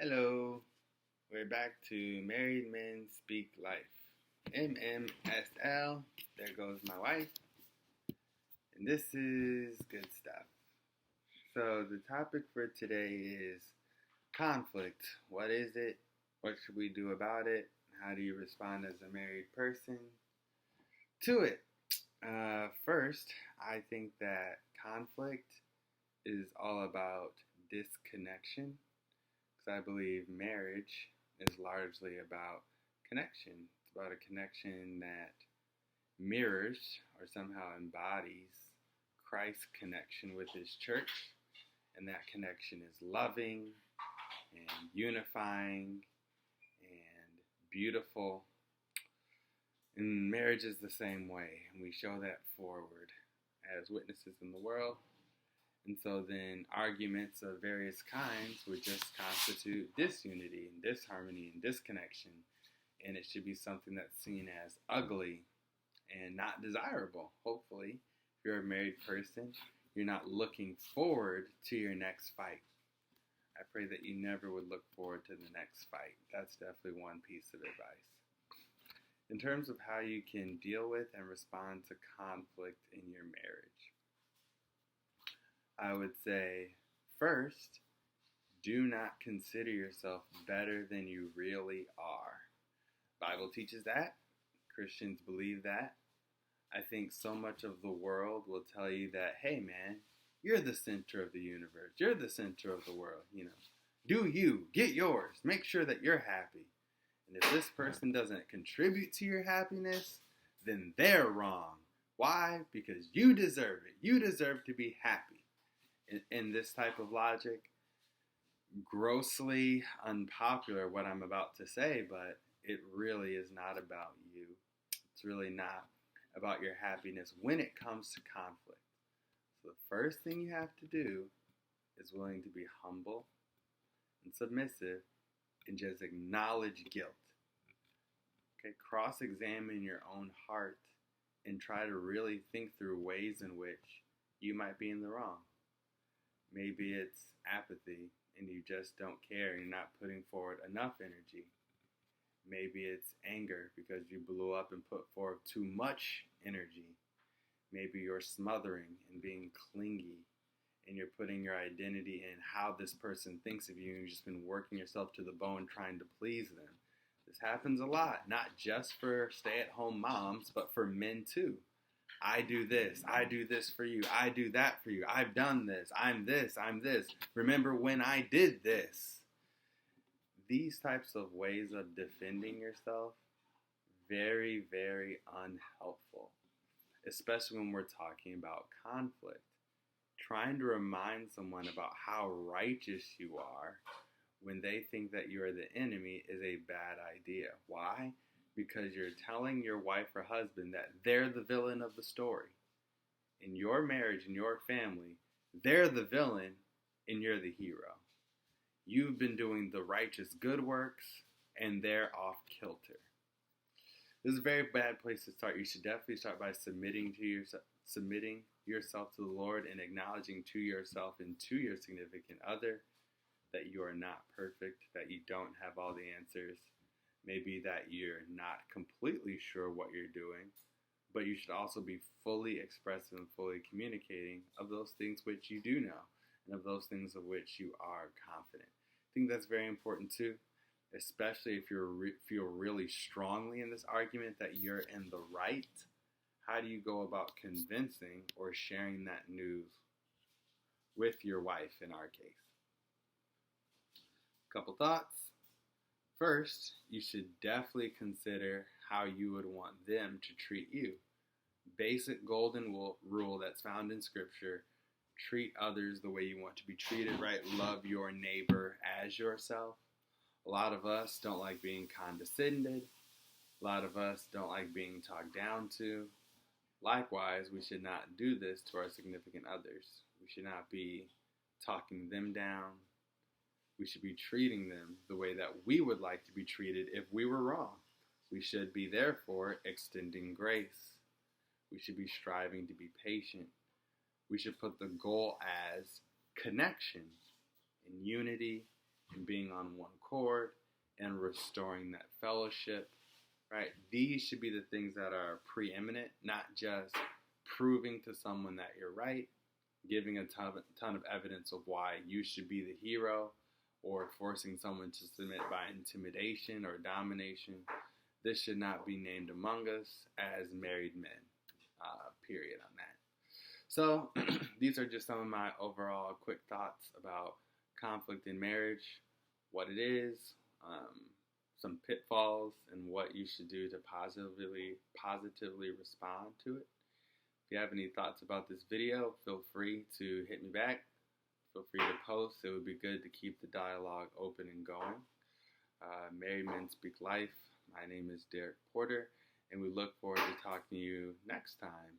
Hello, we're back to Married Men Speak Life. MMSL, there goes my wife, and this is good stuff. So, the topic for today is conflict. What is it? What should we do about it? How do you respond as a married person to it? First, I think that conflict is all about disconnection. Because I believe marriage is largely about connection. It's about a connection that mirrors or somehow embodies Christ's connection with his church. And that connection is loving and unifying and beautiful. And marriage is the same way. And we show that forward as witnesses in the world. And so then arguments of various kinds would just constitute disunity and disharmony and disconnection. And it should be something that's seen as ugly and not desirable. Hopefully, if you're a married person, you're not looking forward to your next fight. I pray that you never would look forward to the next fight. That's definitely one piece of advice. In terms of how you can deal with and respond to conflict in your marriage, I would say, first, do not consider yourself better than you really are. Bible teaches that. Christians believe that. I think so much of the world will tell you that, hey man, you're the center of the universe. You're the center of the world, Do you. Get yours. Make sure that you're happy. And if this person doesn't contribute to your happiness, then they're wrong. Why? Because you deserve it. You deserve to be happy. In this type of logic, grossly unpopular what I'm about to say, but it really is not about you. It's really not about your happiness when it comes to conflict. So the first thing you have to do is willing to be humble and submissive and just acknowledge guilt. Okay, cross-examine your own heart and try to really think through ways in which you might be in the wrong. Maybe it's apathy and you just don't care and you're not putting forward enough energy. Maybe it's anger because you blew up and put forward too much energy. Maybe you're smothering and being clingy and you're putting your identity in how this person thinks of you and you've just been working yourself to the bone trying to please them. This happens a lot, not just for stay-at-home moms, but for men too. I do this for you, I do that for you, I've done this, I'm this. Remember when I did this? These types of ways of defending yourself, very, very unhelpful, especially when we're talking about conflict. Trying to remind someone about how righteous you are when they think that you are the enemy is a bad idea. Why? Because you're telling your wife or husband that they're the villain of the story. In your marriage, in your family, they're the villain and you're the hero. You've been doing the righteous good works and they're off kilter. This is a very bad place to start. You should definitely start by submitting yourself to the Lord and acknowledging to yourself and to your significant other that you are not perfect, that you don't have all the answers. Maybe that you're not completely sure what you're doing, but you should also be fully expressive and fully communicating of those things which you do know and of those things of which you are confident. I think that's very important too, especially if you feel really strongly in this argument that you're in the right. How do you go about convincing or sharing that news with your wife in our case? Couple thoughts. First, you should definitely consider how you would want them to treat you. Basic golden rule that's found in Scripture: treat others the way you want to be treated, right? Love your neighbor as yourself. A lot of us don't like being condescended. A lot of us don't like being talked down to. Likewise, we should not do this to our significant others. We should not be talking them down. We should be treating them the way that we would like to be treated if we were wrong. We should be, therefore, extending grace. We should be striving to be patient. We should put the goal as connection and unity and being on one accord and restoring that fellowship, right? These should be the things that are preeminent, not just proving to someone that you're right, giving a ton of evidence of why you should be the hero, or forcing someone to submit by intimidation or domination. This should not be named among us as married men, period on that. So these are just some of my overall quick thoughts about conflict in marriage, what it is, some pitfalls, and what you should do to positively respond to it. If you have any thoughts about this video, feel free to hit me back. Feel free to post. It would be good to keep the dialogue open and going. Married Men Speak Life. My name is Derek Porter, and we look forward to talking to you next time.